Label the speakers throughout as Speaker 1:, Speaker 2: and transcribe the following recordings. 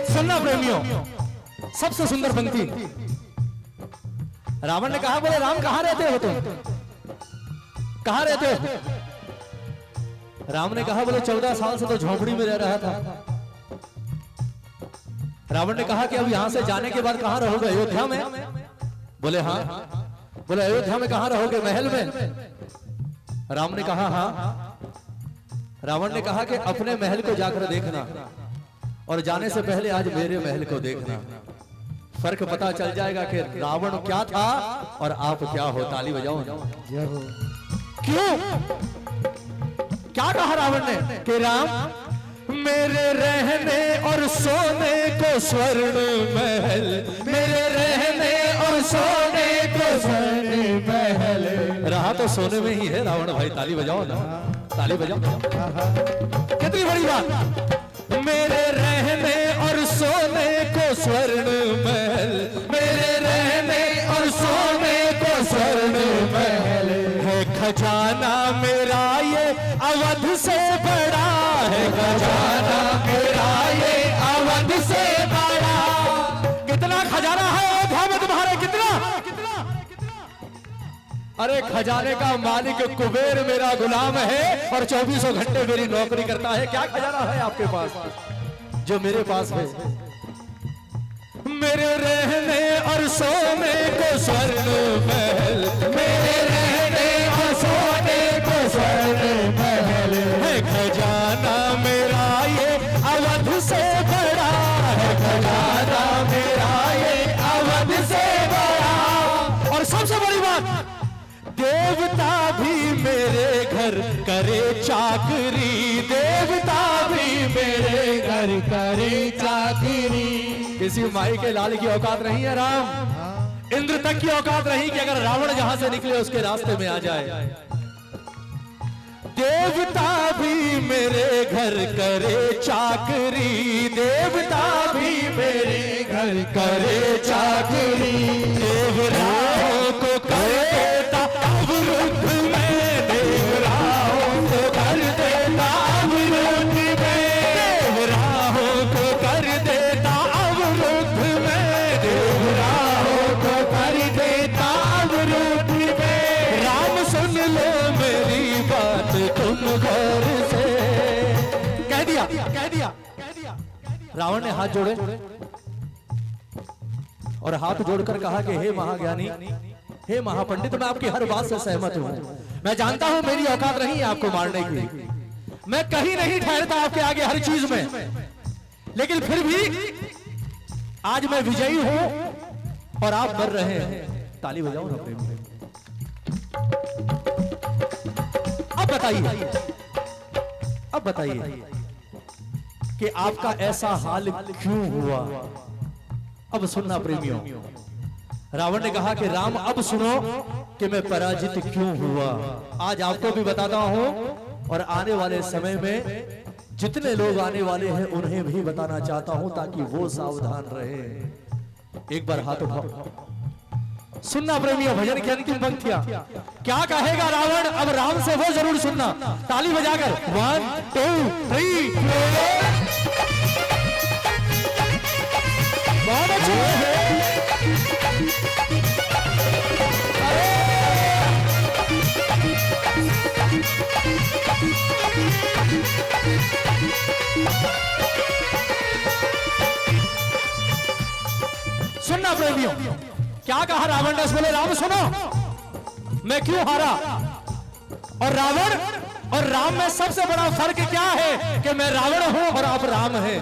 Speaker 1: सुनना प्रेमियों, सबसे सुंदर पंक्ति। रावण ने कहा, बोले राम कहां रहते हो तुम, कहां रहते हो? राम ने कहा, बोले 14 साल से तो झोंपड़ी में रह रहा था। रावण ने कहा कि अब यहां से जाने के बाद कहां रहोगे, अयोध्या में? बोले हाँ। बोले अयोध्या में कहां रहोगे, महल में? राम ने कहा हाँ। रावण ने कहा कि अपने महल को जाकर देखना और जाने से पहले आज मेरे महल को देखना, फर्क पता चल जाएगा कि रावण क्या था और आप क्या हो। ताली बजाओ। क्यों, क्या कहा रावण ने कि राम मेरे रहने और सोने को स्वर्ण महल, मेरे रहने और सोने को स्वर्ण महल। रहा तो सोने में ही है रावण भाई। ताली बजाओ ना, ताली बजाओ। कितनी बड़ी बात। मेरे रहने और सोने को स्वर्ण महल, मेरे रहने और सोने को स्वर्ण महल है। खजाना मेरा ये अवध से बड़ा है, खजाना मेरा ये अवध से बड़ा। कितना खजाना है अयोध्या में तुम्हारे, कितना? अरे खजाने का मालिक कुबेर मेरा गुलाम है और 24 घंटे मेरी नौकरी करता है। क्या खजाना है आपके पास जो मेरे पास है? मेरे रहने और सोने को स्वर्ण महल, मेरे रहने और सोने को स्वर्ण महल है। खजाना मेरा ये अवध से बड़ा है, खजाना मेरा ये अवध से बड़ा। और सबसे बड़ी बात, देवता भी मेरे घर करे चाकरी, देवता भी मेरे घर करे चाकरी। किसी माई के लाल की औकात नहीं है राम, इंद्र तक की औकात नहीं कि अगर रावण जहां से निकले उसके रास्ते में आ जाए। देवता भी मेरे घर करे चाकरी, देवता भी मेरे घर करे चाकरी। देवराहों को कर देता अवरुद्ध में, देवराहों को कर देता अवरुद्ध में, देवराहों को कर देता अवरुद्ध में, देवराहों को कर देता अवरुद्ध में। राम सुन लो मेरी बात तुम घर से। कह दिया, कह दिया, कह दिया। रावण ने हाथ जोड़े और हाथ जोड़कर कहा कि हे महाज्ञानी, हे महापंडित, मैं आपकी हर बात से सहमत हूं। मैं जानता हूं मेरी औकात नहीं है आपको मारने की, मैं कहीं नहीं ठहरता आपके आगे हर चीज में, लेकिन फिर भी आज मैं विजयी हूं और आप मर रहे हैं। ताली बजाओ ना प्रेम। अब बताइए, अब बताइए कि आपका ऐसा हाल क्यों हुआ। अब सुनना प्रेमियों, रावण ने कहा कि राम अब सुनो कि मैं पराजित क्यों हुआ। आज आपको भी बताता हूं और आने वाले समय में जितने लोग आने वाले हैं उन्हें भी बताना चाहता हूं ताकि वो सावधान रहे। एक बार हाथ उठाओ। सुनना प्रेमियों, भजन की अंतिम पंक्तियां। क्या कहेगा रावण, अब राम से वो जरूर सुनना। ताली बजाकर 1 2 3 बहुत अच्छे। सुनना प्रेमियों, क्या कहा रावण ने? बोले राम सुनो, मैं क्यों हारा। और रावण और राम में सबसे बड़ा फर्क क्या है कि मैं रावण हूं और आप राम हैं।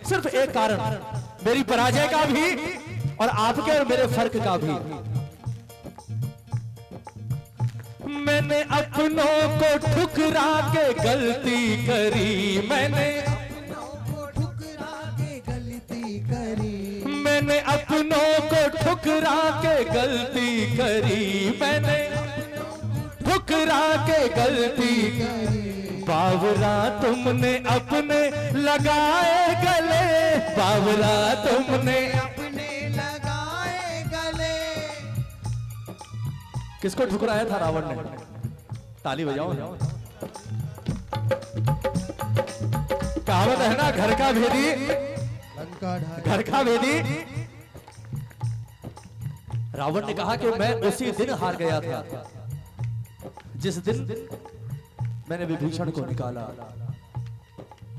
Speaker 1: सिर्फ एक कारण, मेरी पराजय का भी और आपके और मेरे फर्क का भी। मैंने अपनों को ठुकरा के गलती करी, मैंने मैंने अपनों को ठुकरा के गलती करी, मैंने ठुकरा के गलती करी। बावरा तुमने अपने लगाए गले, बावरा तुमने अपने लगाए गले। किसको ठुकराया था रावण ने? ताली बजाओ ना। कहा कहावत है ना, घर का भेदी घर का भेदी। रावण ने कहा कि मैं उसी दिन हार गया था जिस दिन मैंने विभीषण को निकाला,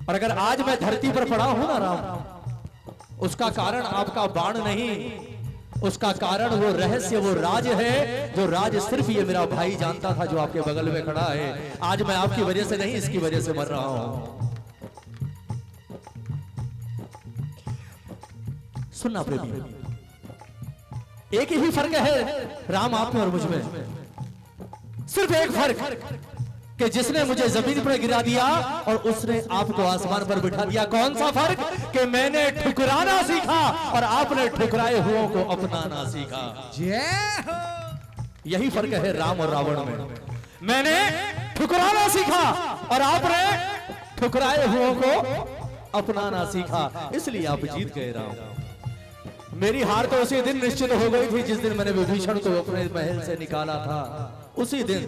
Speaker 1: और अगर आज मैं धरती पर पड़ा हूं ना राम, उसका कारण आपका बाण नहीं, उसका कारण वो रहस्य, वो राज है, जो राज सिर्फ ये मेरा भाई जानता था जो आपके बगल में खड़ा है। आज मैं आपकी वजह से नहीं, इसकी वजह से मर रहा हूं। सुनना प्रेमी, एक ही फर्क है राम आप में और मुझ में, सिर्फ एक फर्क कि जिसने मुझे जमीन पर गिरा दिया और उसने आपको आसमान पर बिठा दिया। कौन सा फर्क? कि मैंने ठुकराना सीखा और आपने ठुकराए हुओं को अपनाना सीखा। यही फर्क है राम और रावण में। मैंने ठुकराना सीखा और आपने ठुकराए हुओं को अपनाना सीखा, इसलिए आप जीत गए राम। मेरी हार तो उसी दिन निश्चित हो गई थी जिस दिन मैंने विभीषण को अपने महल से निकाला था। उसी दिन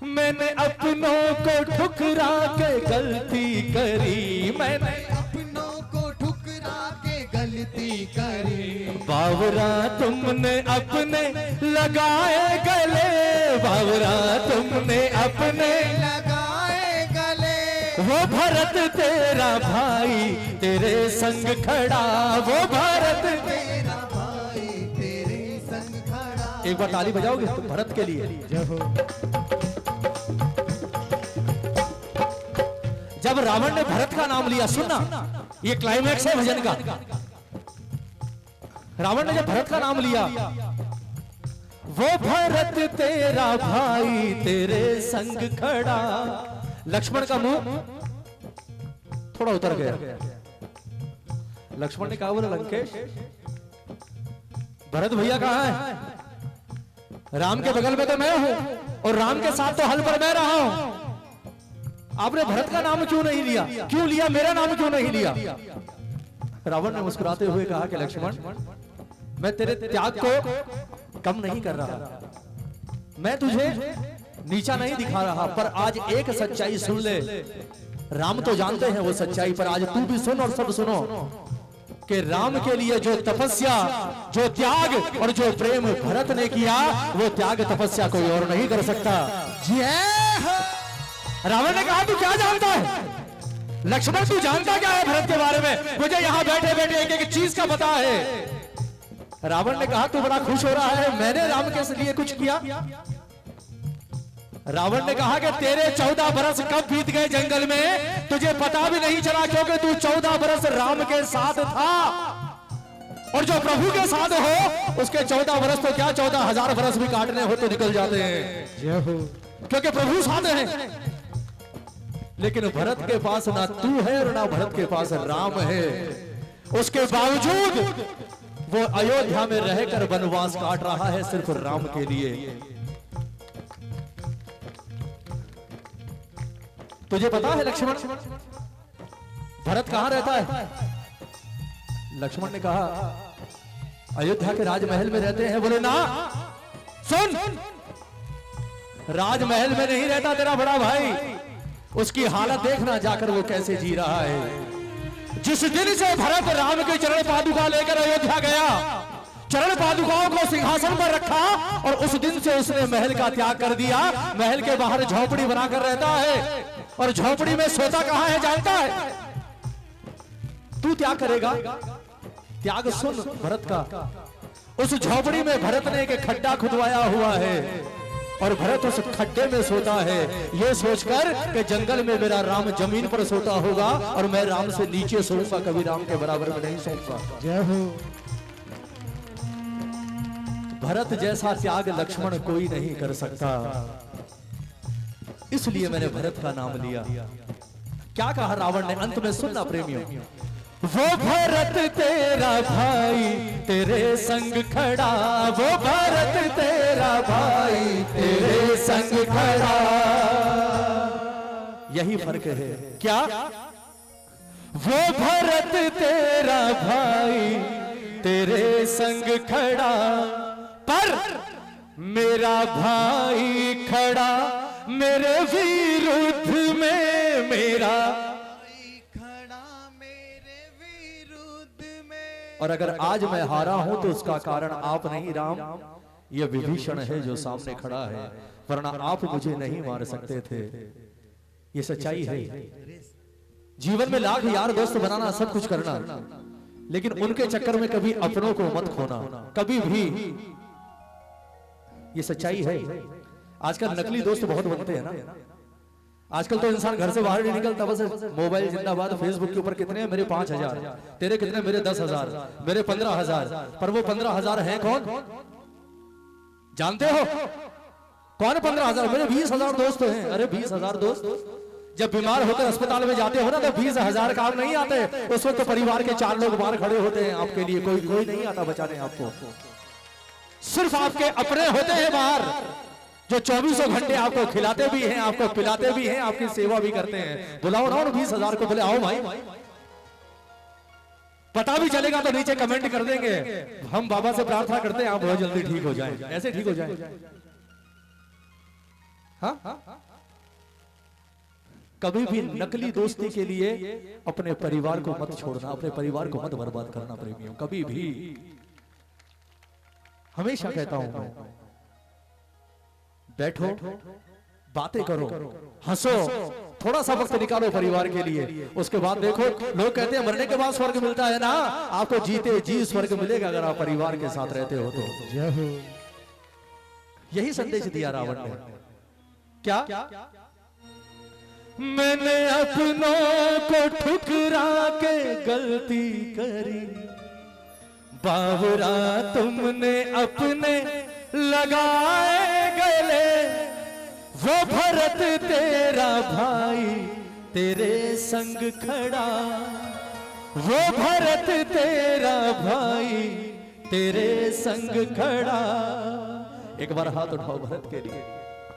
Speaker 1: मैंने अपनों को ठुकरा के गलती करी, मैंने
Speaker 2: अपनों को ठुकरा के गलती करी।
Speaker 1: बावरा तुमने अपने लगाए गले, बावरा तुमने अपने
Speaker 2: लगाए गले।
Speaker 1: वो भरत तेरा भाई तेरे संग खड़ा, वो भरत
Speaker 2: तेरा भाई तेरे संग खड़ा।
Speaker 1: एक बार ताली बजाओगे तो भरत के लिए। जब रावण ने भरत का नाम लिया, सुनना ये क्लाइमैक्स है भजन का। रावण ने जब भरत का नाम लिया, वो भरत तेरा भाई तेरे संग खड़ा, लक्ष्मण का मुंह थोड़ा उतर गया। लक्ष्मण ने कहा, बोला लंकेश भरत भैया कहां है? राम के बगल में तो मैं हूं और राम के साथ तो हल पर मैं रहा हूं। आपने भरत का नाम क्यों नहीं लिया? क्यों लिया? मेरा नाम क्यों नहीं लिया? रावण ने मुस्कुराते हुए कहा कि लक्ष्मण, मैं तेरे त्याग को कम नहीं कर रहा, मैं तुझे नीचा नहीं दिखा रहा, पर आज एक सच्चाई सुन ले। राम तो जानते हैं वो सच्चाई, पर आज तू भी सुन और सब सुनो कि राम के लिए जो तपस्या, जो त्याग और जो प्रेम भरत ने किया, वो त्याग तपस्या कोई और नहीं कर सकता। रावण ने कहा, तू क्या जानता है? लक्ष्मण तू जानता क्या है भरत के बारे में? मुझे यहां बैठे बैठे एक एक चीज का पता है। रावण ने कहा, तू बड़ा खुश हो रहा है, मैंने राम के लिए कुछ किया? रावण ने कहा कि तेरे 14 बरस कब बीत गए जंगल में, तुझे पता भी नहीं चला, क्योंकि तू 14 बरस राम के साथ था। और जो प्रभु के साथ हो उसके 14 बरस तो क्या 14,000 बरस भी काटने हो तो निकल जाते हैं, क्योंकि प्रभु साथ है। लेकिन भरत के पास ना तू है और ना भरत के पास राम है। उसके बावजूद वो अयोध्या में रहकर वनवास काट रहा है सिर्फ राम के लिए। तुझे पता है लक्ष्मण भरत कहां रहता है? लक्ष्मण ने कहा, अयोध्या के राजमहल में रहते हैं। बोले ना, सुन, राजमहल में नहीं रहता तेरा बड़ा भाई, उसकी हालत देखना जाकर वो कैसे जी रहा है। जिस दिन से भरत राम के चरण पादुका लेकर अयोध्या गया, चरण पादुकाओं को सिंहासन पर रखा और उस दिन से उसने महल का त्याग कर दिया। महल के बाहर झोपड़ी बनाकर रहता है और झोपड़ी में सोता कहां है जानता है? तू त्याग करेगा? त्याग सुन भरत का। उस झोपड़ी में भरत ने एक खड्डा खुदवाया हुआ है और भरत उस खड्डे में सोता है, ये सोचकर कि जंगल में मेरा राम जमीन पर सोता होगा और मैं राम से नीचे सोऊंगा, कभी राम के बराबर में नहीं सोऊंगा।
Speaker 2: जय हो।
Speaker 1: भरत जैसा त्याग लक्ष्मण कोई नहीं कर सकता, इसलिए मैंने भरत का नाम लिया। क्या कहा रावण ने अंत में? सुनना प्रेमियों, वो भरत तेरा भाई तेरे संग खड़ा, वो भरत तेरा भाई तेरे संग खड़ा। यही फर्क है। क्या? वो भरत तेरा भाई तेरे संग खड़ा, पर मेरा भाई खड़ा मेरे विरुद्ध में, मेरा
Speaker 2: खड़ा मेरे विरुद्ध में।
Speaker 1: और अगर आज मैं हारा हूं तो उसका कारण आप नहीं राम, ये विभीषण है जो सामने खड़ा है, वरना आप मुझे नहीं मार सकते थे। ये सच्चाई है। जीवन में लाख यार दोस्त बनाना, सब कुछ करना, लेकिन उनके चक्कर में कभी अपनों को मत खोना, कभी भी। ये सच्चाई है। आजकल नकली दोस्त बहुत बनते हैं ना। आजकल तो इंसान घर से बाहर नहीं निकलता, बस मोबाइल जिंदाबाद, फेसबुक के ऊपर कितने हैं मेरे 5000, तेरे कितने मेरे 10,000, मेरे 15,000। पर वो 15,000 हैं कौन जानते हो? कौन 15,000? मेरे 20,000 दोस्त हैं। अरे 20,000 दोस्त जब बीमार होकर अस्पताल में जाते हो ना तो 20,000 काम नहीं आते। उस वक्त तो परिवार के 4 लोग बाहर खड़े होते हैं आपके लिए, कोई नहीं आता बचाने आपको। सिर्फ आपके अपने होते हैं बाहर, जो 24 घंटे आपको खिलाते भी हैं, आपको पिलाते भी हैं, आपकी सेवा भी करते हैं। बुलाओ ना 20,000 को, बोले आओ भाई। पता भी चलेगा तो नीचे कमेंट कर देंगे, हम बाबा से प्रार्थना करते हैं आप बहुत जल्दी ठीक हो जाएं, ऐसे ठीक हो जाएं। हाँ, कभी भी नकली दोस्ती के लिए अपने परिवार को मत छोड़ना, अपने परिवार को मत बर्बाद करना प्रेमियों, कभी भी। हमेशा कहता हूं मैं, बैठो, बातें करो, हंसो, थोड़ा सा वक्त निकालो परिवार के लिए। उसके बाद देखो, लोग कहते हैं मरने के बाद स्वर्ग मिलता है ना, आपको जीते जी स्वर्ग मिलेगा अगर आप परिवार के साथ रहते हो तो। यही संदेश दिया रावण ने। क्या? मैंने अपनों को ठुकरा के गलती करी, बावरा तुमने अपने लगाए गले, वो भरत तेरा भाई तेरे संग खड़ा, वो भरत तेरा भाई तेरे संग खड़ा। एक बार हाथ उठाओ भरत के लिए।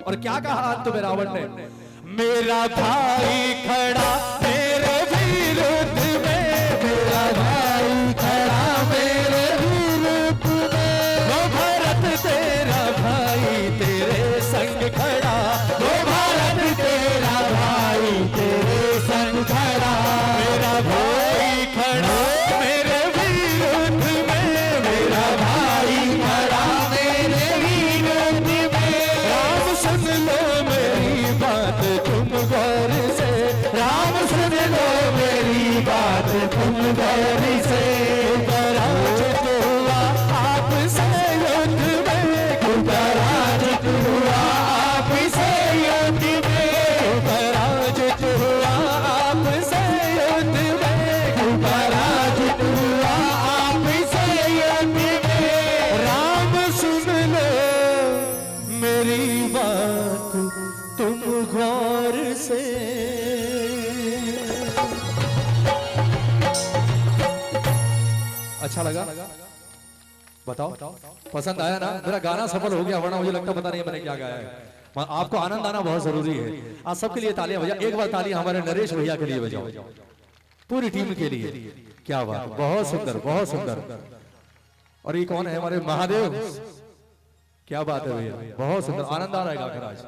Speaker 1: और क्या कहा अंत में रावण ने? मेरा भाई खड़ा मेरे विरुद्ध में, मेरा भाई खड़ा मेरे विरुद्ध में, वो भरत तेरा भाई तेरे संग खड़ा, वो भरत तेरा भाई तेरे संग खड़ा। मेरा भाई खड़ा मेरे विरुद्ध में, मेरा भाई खड़ा मेरे विरुद्ध में। राम सुन लो मेरी बात तुम गौर से, राम सुन लो मेरी बात तुम गौर से। पराजित हुआ आपसे युद्ध में, पराजित हुआ आपसे युद्ध में, पराजित हुआ आपसे युद्ध में, पराजित हुआ आपसे युद्ध में। राम सुन लो मेरी बात तुम गौर से। अच्छा लगा? बताओ, पसंद आया ना? मेरा गाना सफल हो गया, वरना मुझे लगता पता नहीं मैंने क्या गाया है। आपको आनंद आना बहुत जरूरी है। आप सबके लिए तालियां बजाओ, एक बार तालियां हमारे नरेश भैया के लिए बजाओ, पूरी टीम के लिए। क्या बात, बहुत सुंदर, बहुत सुंदर। और ये कौन है? हमारे महादेव। क्या बात है भैया, बहुत सुंदर, आनंद आ रहा है गाकर आज।